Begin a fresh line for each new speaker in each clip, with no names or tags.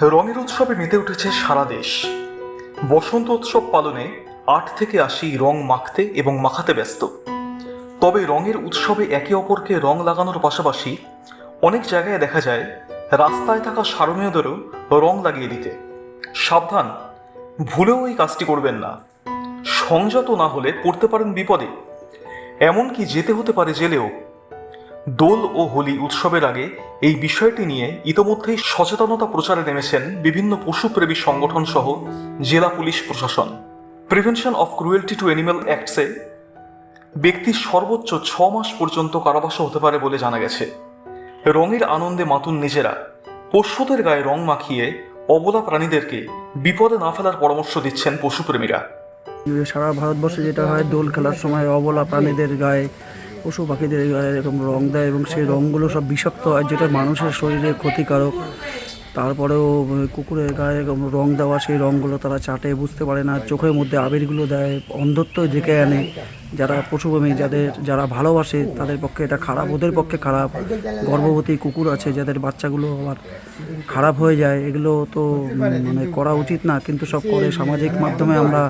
রঙের উৎসবে মেতে উঠেছে সারা দেশ। বসন্ত উৎসব পালনে 8 থেকে 80 রং মাখতে এবং মাখাতে ব্যস্ত। তবে রঙের উৎসবে একে অপরকে রং লাগানোর পাশাপাশি অনেক জায়গায় দেখা যায় রাস্তায় থাকা সারমেয়দেরও রং লাগিয়ে দিতে। সাবধান, ভুলেও এই কাজটি করবেন না। সংযত না হলে পড়তে পারেন বিপদে, এমনকি যেতে হতে পারে জেলেও। দোল ও হোলি উৎসবের আগে এই বিষয়টি নিয়ে ইতোমধ্যেই সচেতনতা প্রচারে নেমেছেন বিভিন্ন পশুপ্রেমী সংগঠন সহ জেলা পুলিশ প্রশাসন। Prevention of cruelty to animal অ্যাক্টসে ব্যক্তির সর্বোচ্চ 6 মাস পর্যন্ত কারাবাসও হতে পারে বলে জানা গেছে। রঙের আনন্দে মাতুন নিজেরা, পশুদের গায়ে রং মাখিয়ে অবলা প্রাণীদেরকে বিপদে না ফেলার পরামর্শ দিচ্ছেন পশুপ্রেমীরা।
সারা ভারতবর্ষে যেটা হয়, দোল খেলার সময় অবলা প্রাণীদের গায়ে, পশু পাখিদের গায়ে এরকম রং দেয় এবং সেই রঙগুলো সব বিষাক্ত হয়, যেটা মানুষের শরীরে ক্ষতিকারক। তারপরেও কুকুরের গায়ে এরকম রং দেওয়া, সেই রঙগুলো তারা চাটে, বুঝতে পারে না, চোখের মধ্যে আবিরগুলো দেয়, অন্ধত্ব ডেকে আনে। যারা পশুপ্রেমী, যারা ভালোবাসে তাদের পক্ষে এটা খারাপ, ওদের পক্ষে খারাপ। গর্ভবতী কুকুর আছে যাদের বাচ্চাগুলো আবার খারাপ হয়ে যায়, এগুলো তো মানে করা উচিত না, কিন্তু সব করে। সামাজিক মাধ্যমে আমরা,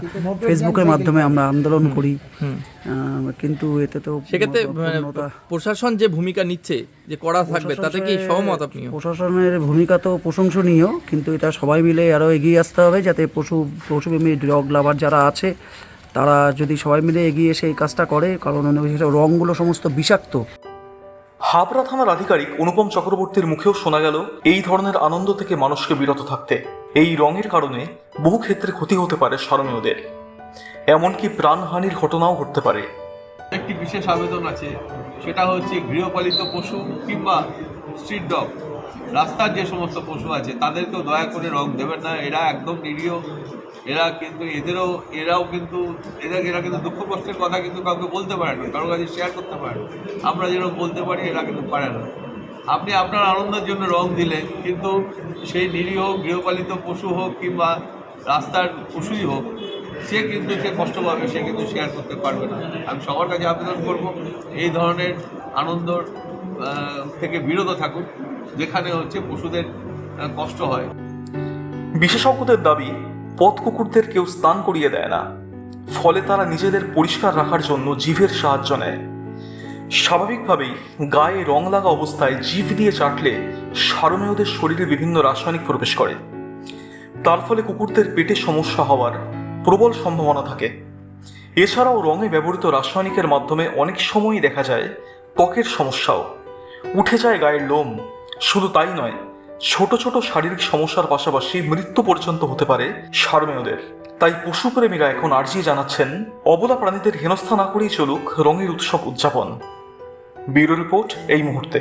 ফেসবুকের মাধ্যমে আমরা আন্দোলন করি, কিন্তু এতে তো
সেক্ষেত্রে প্রশাসন যে ভূমিকা নিচ্ছে যে করা থাকবে, তাতে কি সহমত আপনি?
প্রশাসনের ভূমিকা তো প্রশংসনীয়, কিন্তু এটা সবাই মিলে আরও এগিয়ে আসতে হবে, যাতে পশুপ্রেমী ডগ লাভার যারা আছে তারা যদি সবাই মিলে এগিয়ে এসে এই কাজটা করে, কারণ রঙগুলো সমস্ত বিষাক্ত।
হাবড়া থানার আধিকারিক অনুপম চক্রবর্তীর মুখেও শোনা গেল এই ধরনের আনন্দ থেকে মানুষকে বিরত থাকতে। এই রঙের কারণে বহু ক্ষেত্রে ক্ষতি হতে পারে সারমেয়দের, এমনকি প্রাণহানির ঘটনাও ঘটতে পারে।
একটি বিশেষ আবেদন আছে, সেটা হচ্ছে গৃহপালিত পশু কিংবা স্ট্রিট ডগ, রাস্তার যে সমস্ত পশু আছে তাদেরকেও দয়া করে রং দেবেন না। এরা একদম নিরীহ। এরা কিন্তু এরাও কিন্তু এরা কিন্তু দুঃখ কষ্টের কথা কিন্তু কাউকে বলতে পারে না, কারোর কাছে শেয়ার করতে পারে না। আমরা যেরকম বলতে পারি, এরা কিন্তু পারে না। আপনি আপনার আনন্দের জন্য রং দিলেন, কিন্তু সেই নিরীহ গৃহপালিত পশু হোক কিংবা রাস্তার পশুই হোক, সে কষ্ট পাবে, সে কিন্তু শেয়ার করতে পারবে না। আমি সবার কাছে আবেদন করব, এই ধরনের আনন্দ থেকে বিরত থাকুন, যেখানে হচ্ছে পশুদের কষ্ট হয়।
বিশেষজ্ঞদের দাবি, পথ কুকুরদের কেউ স্নান করিয়ে দেয় না, ফলে তারা নিজেদের পরিষ্কার রাখার জন্য জিভের সাহায্য নেয়। স্বাভাবিকভাবেই গায়ে রং লাগা অবস্থায় জিভ দিয়ে চাটলে সারমেয়দের শরীরে বিভিন্ন রাসায়নিক প্রবেশ করে, তার ফলে কুকুরদের পেটে সমস্যা হওয়ার প্রবল সম্ভাবনা থাকে। এছাড়াও রঙে ব্যবহৃত রাসায়নিকের মাধ্যমে অনেক সময়ই দেখা যায় ত্বকের সমস্যাও, উঠে যায় গায়ের লোম। শুধু তাই নয়, ছোট ছোট শারীরিক সমস্যার পাশাপাশি মৃত্যু পর্যন্ত হতে পারে সারমেয়দের। তাই পশুপ্রেমীরা এখন আর্জি জানাচ্ছেন, অবলা প্রাণীদের হেনস্থা না করেই চলুক রঙের উৎসব উদযাপন। ব্যুরো রিপোর্ট এই মুহূর্তে।